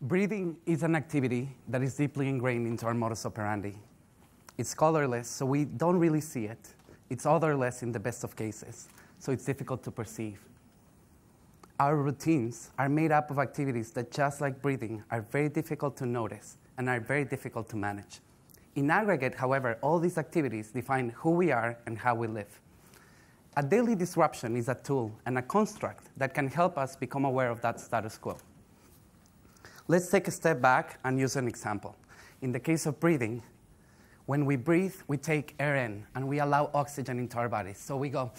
Breathing is an activity that is deeply ingrained into our modus operandi. It's colorless, so we don't really see it. It's odorless in the best of cases, so it's difficult to perceive. Our routines are made up of activities that, just like breathing, are very difficult to notice and are very difficult to manage. In aggregate, however, all these activities define who we are and how we live. A daily disruption is a tool and a construct that can help us become aware of that status quo. Let's take a step back and use an example. In the case of breathing, when we breathe, we take air in and we allow oxygen into our bodies. So we go,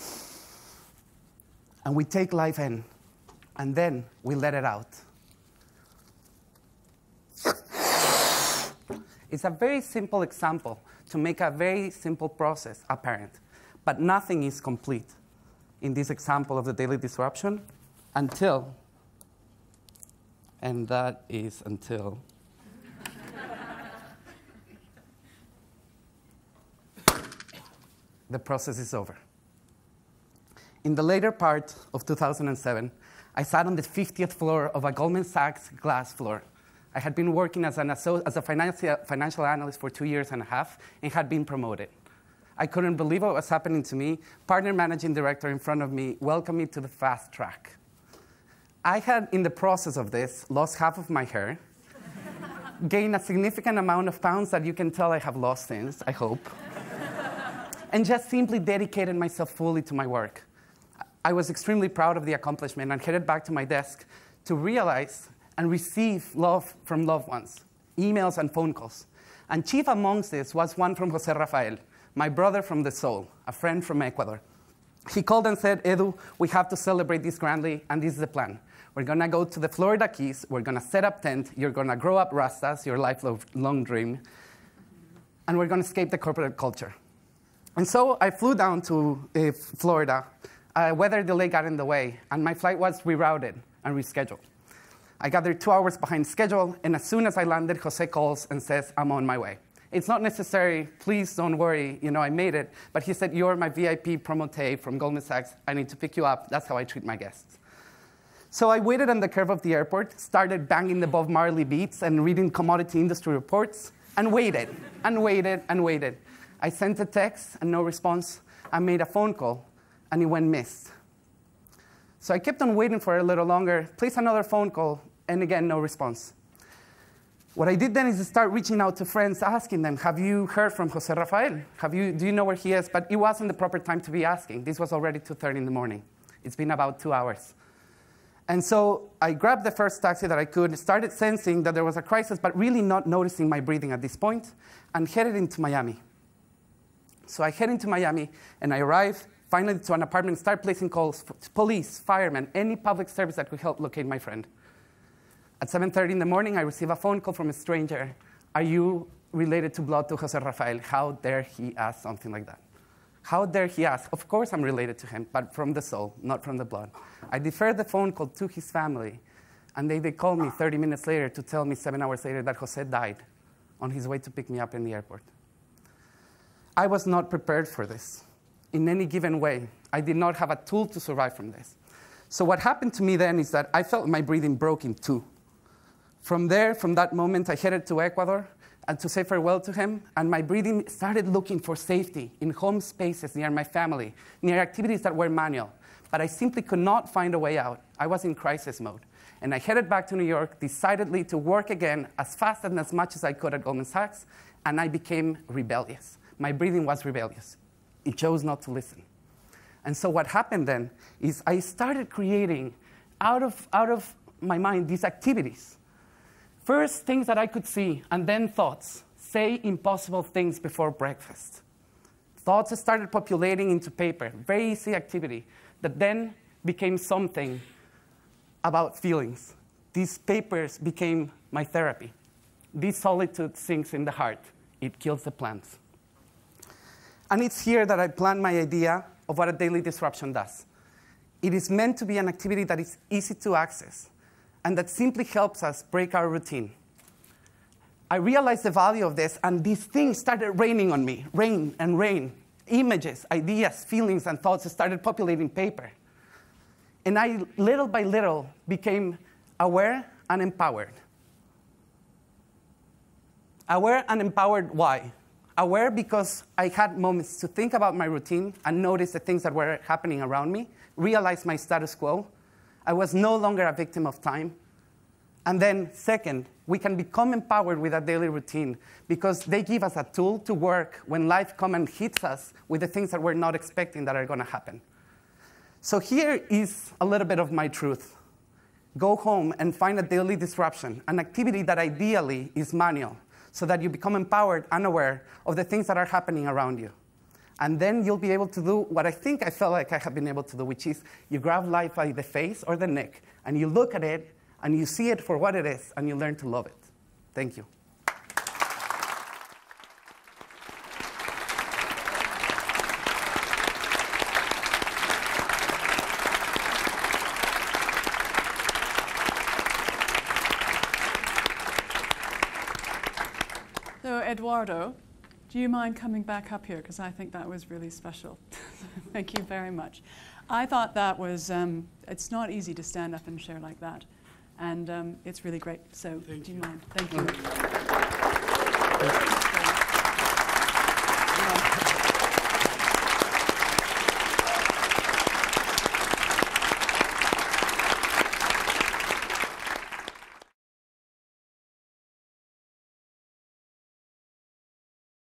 and we take life in, and then we let it out. It's a very simple example to make a very simple process apparent, but nothing is complete in this example of the daily disruption until, and that is until the process is over. In the later part of 2007, I sat on the 50th floor of a Goldman Sachs glass floor. I had been working as a financial analyst for 2 years and a half and had been promoted. I couldn't believe what was happening to me. Partner managing director in front of me welcomed me to the fast track. I had, in the process of this, lost half of my hair, gained a significant amount of pounds that you can tell I have lost since, I hope, and just simply dedicated myself fully to my work. I was extremely proud of the accomplishment and headed back to my desk to realize and receive love from loved ones, emails and phone calls. And chief amongst this was one from Jose Rafael, my brother from the soul, a friend from Ecuador. He called and said, Edu, we have to celebrate this grandly, and this is the plan. We're going to go to the Florida Keys. We're going to set up tent. You're going to grow up Rastas, your lifelong dream. And we're going to escape the corporate culture. And so I flew down to Florida. Weather delay got in the way, and my flight was rerouted and rescheduled. I got there 2 hours behind schedule, and as soon as I landed, Jose calls and says, I'm on my way. It's not necessary, please don't worry, I made it. But he said, you're my VIP promotee from Goldman Sachs. I need to pick you up. That's how I treat my guests. So I waited on the curb of the airport, started banging the Bob Marley beats and reading commodity industry reports, and waited, and waited, and waited. I sent a text and no response. I made a phone call, and it went missed. So I kept on waiting for a little longer, placed another phone call, and again, no response. What I did then is start reaching out to friends, asking them, have you heard from Jose Rafael? Do you know where he is? But it wasn't the proper time to be asking. This was already 2:30 in the morning. It's been about 2 hours. And so I grabbed the first taxi that I could, started sensing that there was a crisis, but really not noticing my breathing at this point, and headed into Miami. So I head into Miami, and I arrive finally to an apartment, start placing calls to police, firemen, any public service that could help locate my friend. At 7:30 in the morning, I receive a phone call from a stranger. Are you related to blood to Jose Rafael? How dare he ask something like that? How dare he ask? Of course I'm related to him, but from the soul, not from the blood. I deferred the phone call to his family, and they called me 30 minutes later to tell me 7 hours later that Jose died on his way to pick me up in the airport. I was not prepared for this in any given way. I did not have a tool to survive from this. So what happened to me then is that I felt my breathing broke in two. From that moment, I headed to Ecuador and to say farewell to him, and my breathing started looking for safety in home spaces near my family, near activities that were manual. But I simply could not find a way out. I was in crisis mode. And I headed back to New York, decidedly to work again as fast and as much as I could at Goldman Sachs, and I became rebellious. My breathing was rebellious. It chose not to listen. And so what happened then is I started creating out of my mind these activities. First, things that I could see, and then thoughts. Say impossible things before breakfast. Thoughts started populating into paper, very easy activity, that then became something about feelings. These papers became my therapy. This solitude sinks in the heart. It kills the plants. And it's here that I plant my idea of what a daily disruption does. It is meant to be an activity that is easy to access and that simply helps us break our routine. I realized the value of this, and these things started raining on me, rain and rain. Images, ideas, feelings, and thoughts started populating paper. And I, little by little, became aware and empowered. Aware and empowered, why? Aware because I had moments to think about my routine and notice the things that were happening around me, realize my status quo. I was no longer a victim of time. And then second, we can become empowered with a daily routine because they give us a tool to work when life comes and hits us with the things that we're not expecting that are going to happen. So here is a little bit of my truth. Go home and find a daily disruption, an activity that ideally is manual, so that you become empowered and aware of the things that are happening around you. And then you'll be able to do what I think I felt like I have been able to do, which is you grab life by the face or the neck, and you look at it, and you see it for what it is, and you learn to love it. Thank you. So, Eduardo, do you mind coming back up here? Because I think that was really special. Thank you very much. I thought that was, it's not easy to stand up and share like that. And it's really great. So do you mind? Thank you.